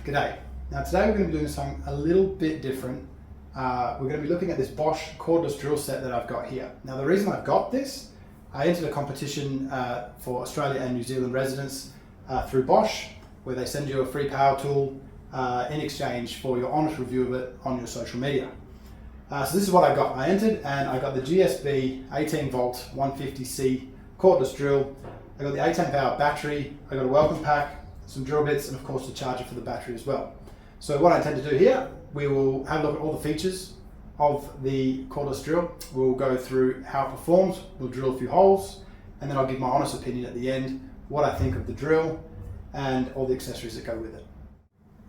G'day. Now today we're going to be doing something a little bit different. We're going to be looking at this Bosch cordless drill set that I've got here. Now the reason I've got this, I entered a competition for Australia and New Zealand residents through Bosch, where they send you a free power tool in exchange for your honest review of it on your social media. So this is what I got. I entered and I got the GSB 18 volt 150C cordless drill. I got the 18 hour battery, I got a welcome pack, some drill bits, and of course the charger for the battery as well. So what I intend to do here, we will have a look at all the features of the cordless drill. We'll go through how it performs, we'll drill a few holes, and then I'll give my honest opinion at the end, what I think of the drill and all the accessories that go with it.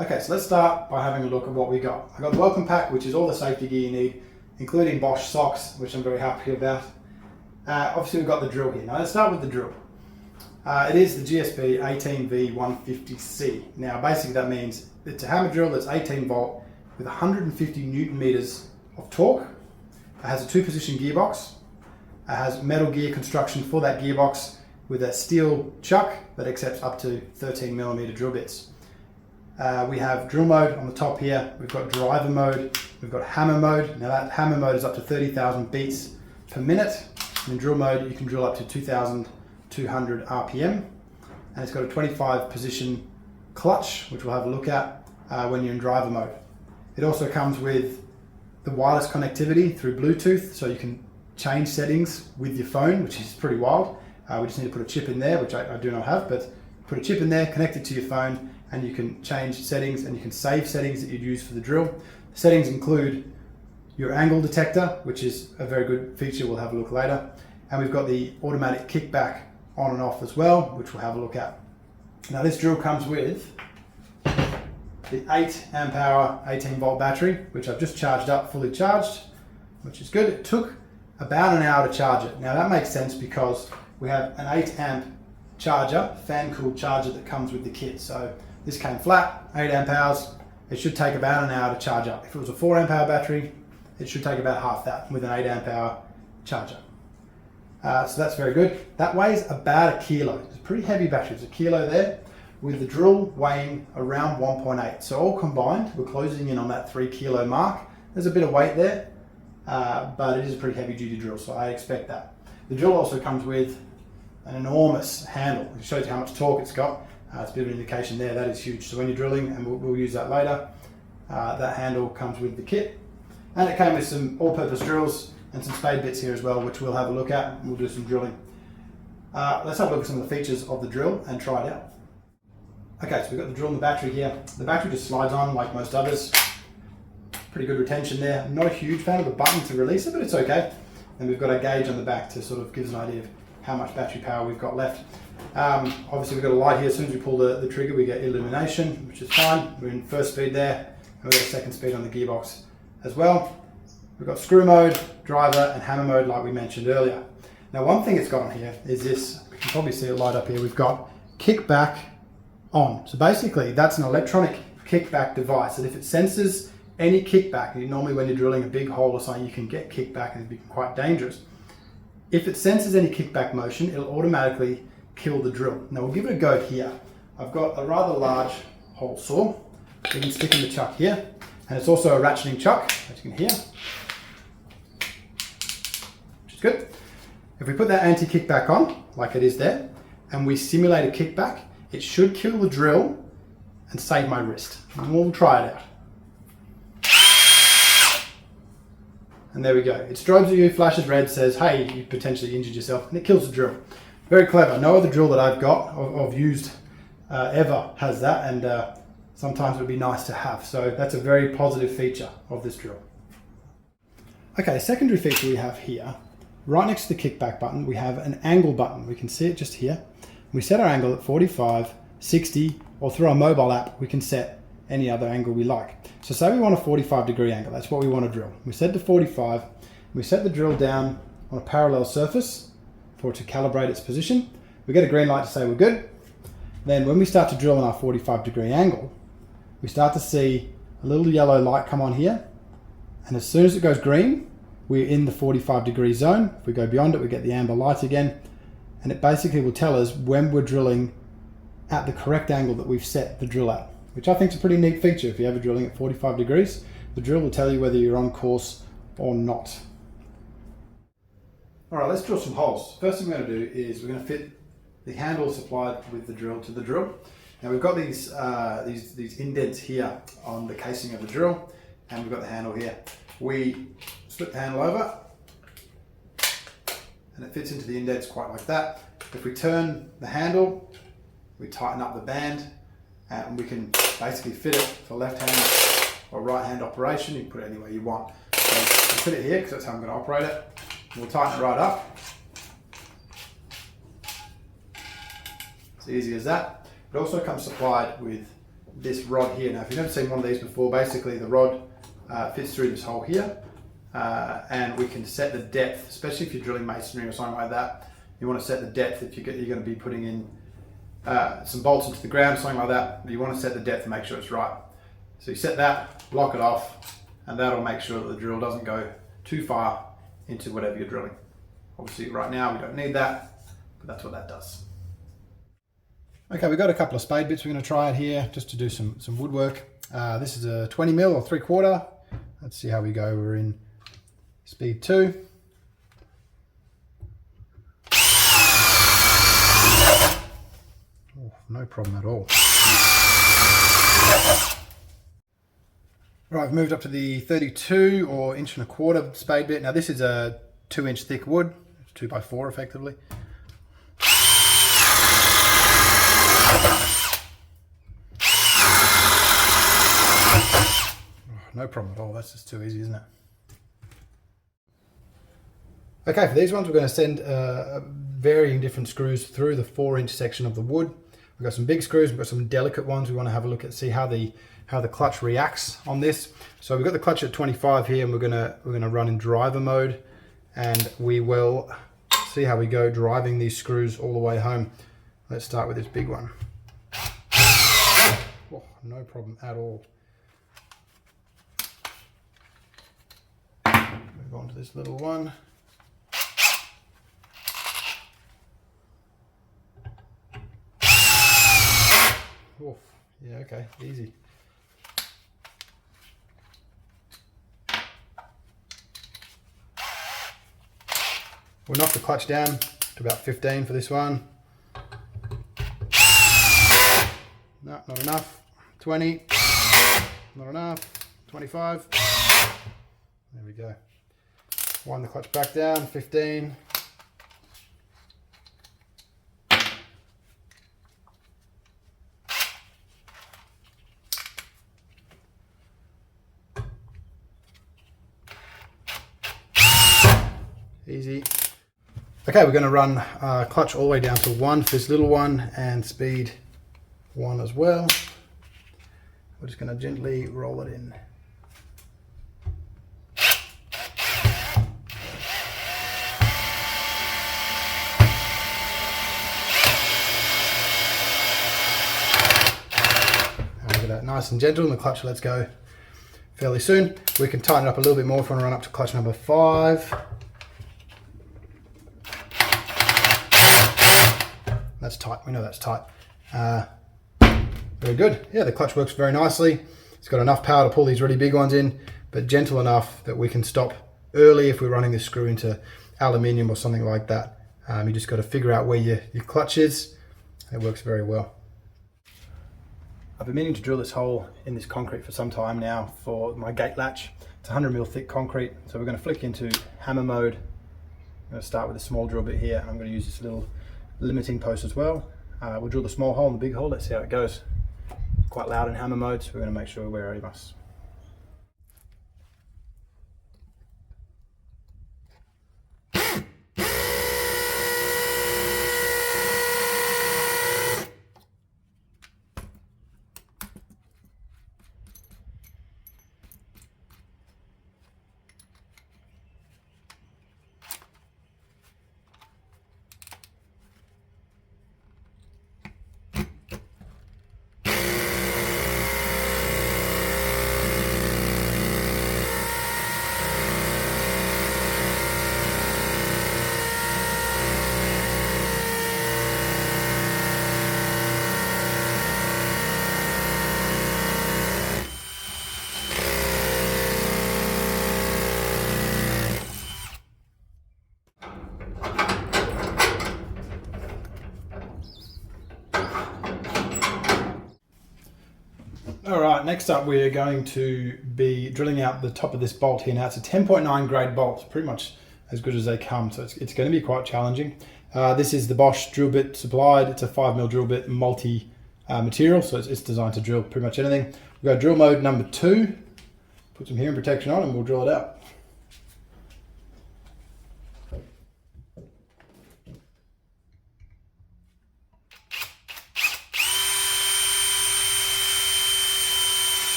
Okay, so let's start by having a look at what we got. I got the welcome pack, which is all the safety gear you need, including Bosch socks, which I'm very happy about. Obviously we've got the drill here. Now let's start with the drill. It is the GSB 18V 150C. Now basically that means it's a hammer drill that's 18 volt with 150 Newton meters of torque. It has a 2-position gearbox. It has metal gear construction for that gearbox with a steel chuck that accepts up to 13mm drill bits. We have drill mode on the top here. We've got driver mode. We've got hammer mode. Now that hammer mode is up to 30,000 beats per minute. In drill mode, you can drill up to 2,200 RPM. And it's got a 25 position clutch, which we'll have a look at when you're in driver mode. It also comes with the wireless connectivity through Bluetooth, so you can change settings with your phone, which is pretty wild. We just need to put a chip in there, which I do not have, but put a chip in there, connect it to your phone, and you can change settings and you can save settings that you'd use for the drill. The settings include your angle detector, which is a very good feature, we'll have a look later. And we've got the automatic kickback on and off as well, which we'll have a look at. Now this drill comes with the 8 amp hour 18 volt battery, which I've just charged up, fully charged, which is good. It took about an hour to charge it. Now that makes sense because we have an 8 amp charger, fan cooled charger that comes with the kit. So this came flat, 8 amp hours. It should take about an hour to charge up. If it was a 4 amp hour battery, it should take about half that with an 8 amp hour charger. So that's very good. That weighs about a kilo. It's a pretty heavy battery. It's a kilo there, with the drill weighing around 1.8. So all combined, we're closing in on that 3 kilo mark. There's a bit of weight there, but it is a pretty heavy duty drill, so I expect that. The drill also comes with an enormous handle. It shows you how much torque it's got. It's a bit of an indication there, that is huge. So when you're drilling, and we'll use that later, that handle comes with the kit. And it came with some all-purpose drills and some spade bits here as well, which we'll have a look at, and we'll do some drilling. Let's have a look at some of the features of the drill and try it out. Okay, so we've got the drill and the battery here. The battery just slides on like most others. Pretty good retention there. I'm not a huge fan of the button to release it, but it's okay. And we've got a gauge on the back to sort of give us an idea of how much battery power we've got left. Obviously we've got a light here. As soon as we pull the trigger, we get illumination, which is fine. We're in first speed there, and we've got a second speed on the gearbox as well. We've got screw mode, driver, and hammer mode like we mentioned earlier. Now one thing it's got on here is this. You can probably see it light up here. We've got kickback on. So basically that's an electronic kickback device that if it senses any kickback, and normally when you're drilling a big hole or something you can get kickback and it can be quite dangerous. If it senses any kickback motion, it'll automatically kill the drill. Now we'll give it a go here. I've got a rather large hole saw. We can stick in the chuck here, and it's also a ratcheting chuck, as you can hear, which is good. If we put that anti-kickback on, like it is there, and we simulate a kickback, it should kill the drill and save my wrist. And we'll try it out. And there we go. It strobes at you, flashes red, says, hey, you potentially injured yourself, and it kills the drill. Very clever. No other drill that I've got, or used ever, has that, and sometimes it would be nice to have. So that's a very positive feature of this drill. Okay, a secondary feature we have here, right next to the kickback button, we have an angle button. We can see it just here. We set our angle at 45, 60, or through our mobile app, we can set any other angle we like. So say we want a 45-degree angle, that's what we want to drill. We set to 45, we set the drill down on a parallel surface for it to calibrate its position. We get a green light to say we're good. Then when we start to drill on our 45-degree angle, we start to see a little yellow light come on here. And as soon as it goes green, we're in the 45-degree zone. If we go beyond it, we get the amber light again. And it basically will tell us when we're drilling at the correct angle that we've set the drill at. which I think is a pretty neat feature. If you're ever drilling at 45 degrees, the drill will tell you whether you're on course or not. All right, let's drill some holes. First thing we're going to do is we're going to fit the handle supplied with the drill to the drill. Now we've got these indents here on the casing of the drill, and we've got the handle here. We flip the handle over, and it fits into the indents quite like that. If we turn the handle, we tighten up the band, and we can basically fit it for left hand or right hand operation. You can put it anywhere you want. So we'll fit it here because that's how I'm going to operate it. We'll tighten it right up. It's easy as that. It also comes supplied with this rod here. Now, if you've never seen one of these before, basically the rod fits through this hole here, and we can set the depth, especially if you're drilling masonry or something like that. You want to set the depth if you're going to be putting in some bolts into the ground or something like that. You want to set the depth and make sure it's right. So you set that, lock it off, and that'll make sure that the drill doesn't go too far into whatever you're drilling. Obviously right now we don't need that, but that's what that does. Okay, we've got a couple of spade bits we're going to try out here just to do some woodwork. This is a 20 mil or 3/4. Let's see how we go. We're in speed 2. Oh, no problem at all. Right, I've moved up to the 32 or 1.25 inch spade bit. Now this is a 2-inch thick wood, 2x4 effectively. No problem at all, that's just too easy, isn't it? Okay, for these ones we're going to send varying different screws through the 4-inch section of the wood. We've got some big screws, we've got some delicate ones. We want to have a look at, see how the clutch reacts on this. So we've got the clutch at 25 here, and we're gonna run in driver mode, and we will see how we go driving these screws all the way home. Let's start with this big one. Oh, no problem at all. Move on to this little one. Oh, yeah, okay, easy. We'll knock the clutch down to about 15 for this one. No, not enough. 20, not enough. 25. There we go. Wind the clutch back down, 15. Easy. Okay, we're going to run clutch all the way down to 1 for this little one, and speed 1 as well. We're just going to gently roll it in. And look at that, nice and gentle, and the clutch lets go fairly soon. We can tighten it up a little bit more if we want to run up to clutch number 5. That's tight, we know that's tight. Very good. Yeah, the clutch works very nicely. It's got enough power to pull these really big ones in, but gentle enough that we can stop early if we're running this screw into aluminium or something like that. You just got to figure out where your clutch is. It works very well. I've been meaning to drill this hole in this concrete for some time now for my gate latch. It's 100 mil thick concrete, so we're going to flick into hammer mode. I'm going to start with a small drill bit here, and I'm going to use this little limiting post as well. We'll drill the small hole and the big hole. Let's see how it goes. Quite loud in hammer mode, so we're going to make sure we're ready. All right, next up we're going to be drilling out the top of this bolt here. Now it's a 10.9 grade bolt, pretty much as good as they come, so it's going to be quite challenging. This is the Bosch drill bit supplied. It's a 5mm drill bit multi material, so it's designed to drill pretty much anything. We've got drill mode number 2. Put some hearing protection on and we'll drill it out.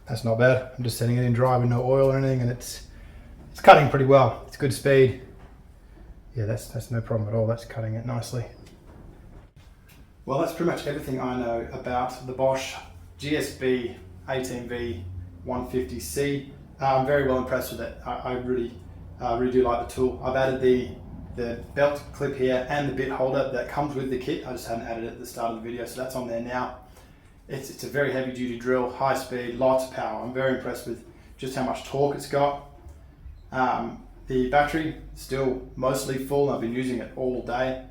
That's not bad. I'm just setting it in dry with no oil or anything, and it's cutting pretty well. It's good speed. Yeah, that's no problem at all. That's cutting it nicely. Well, that's pretty much everything I know about the Bosch GSB 18V 150C. I'm very well impressed with it. I really do like the tool. I've added the belt clip here and the bit holder that comes with the kit. I just hadn't added it at the start of the video, so that's on there now. It's a very heavy duty drill, high speed, lots of power. I'm very impressed with just how much torque it's got. The battery still mostly full. I've been using it all day.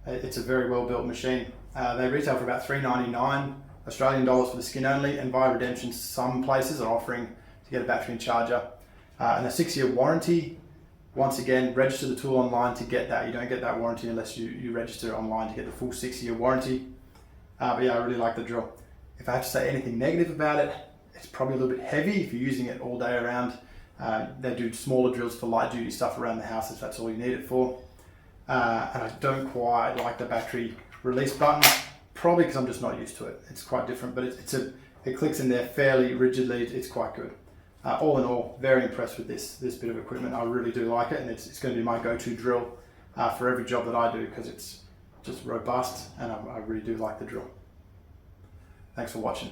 It's a very well built machine. They retail for about $3.99 Australian dollars for the skin only, and via redemption some places are offering to get a battery and charger. And a 6-year warranty. Once again, register the tool online to get that. You don't get that warranty unless you register online to get the full 6-year warranty. But yeah, I really like the drill. If I have to say anything negative about it, it's probably a little bit heavy if you're using it all day around. They do smaller drills for light duty stuff around the house if that's all you need it for. And I don't quite like the battery release button, probably because I'm just not used to it. It's quite different, but it clicks in there fairly rigidly. It's quite good. All in all, very impressed with this bit of equipment. I really do like it, and it's going to be my go-to drill for every job that I do because it's just robust, and I really do like the drill. Thanks for watching.